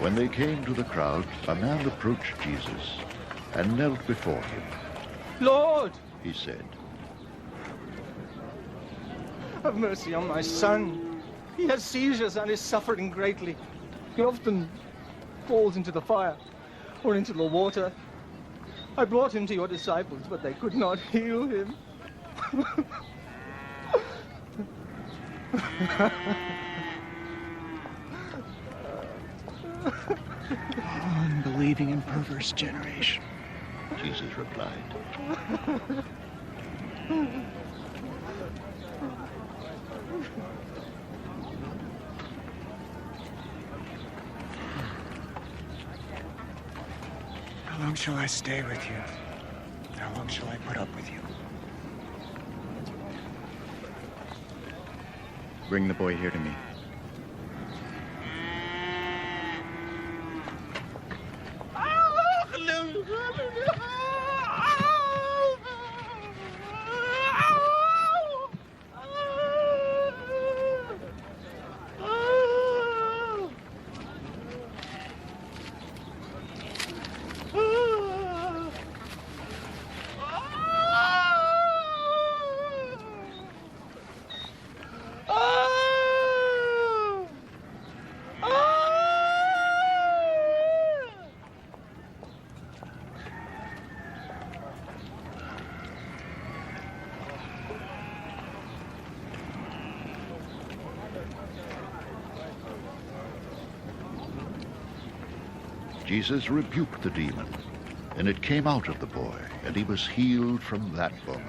When they came to the crowd, a man approached Jesus and knelt before him. Lord, He said, have mercy on my son. He has seizures and is suffering greatly. He often falls into the fire or into the water. I brought him to your disciples, but they could not heal him. Unbelieving and perverse generation. Jesus replied. How long shall I stay with you? How long shall I put up with you? Bring the boy here to me. Jesus rebuked the demon, and it came out of the boy, and he was healed from that moment.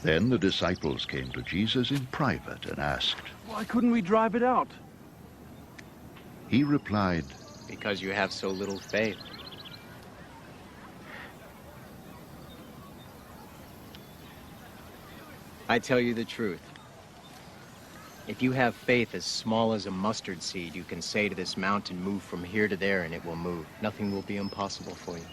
Then the disciples came to Jesus in private and asked. Why couldn't we drive it out? He replied, Because you have so little faith. I tell you the truth. If you have faith as small as a mustard seed, you can say to this mountain, move from here to there, and it will move. Nothing will be impossible for you.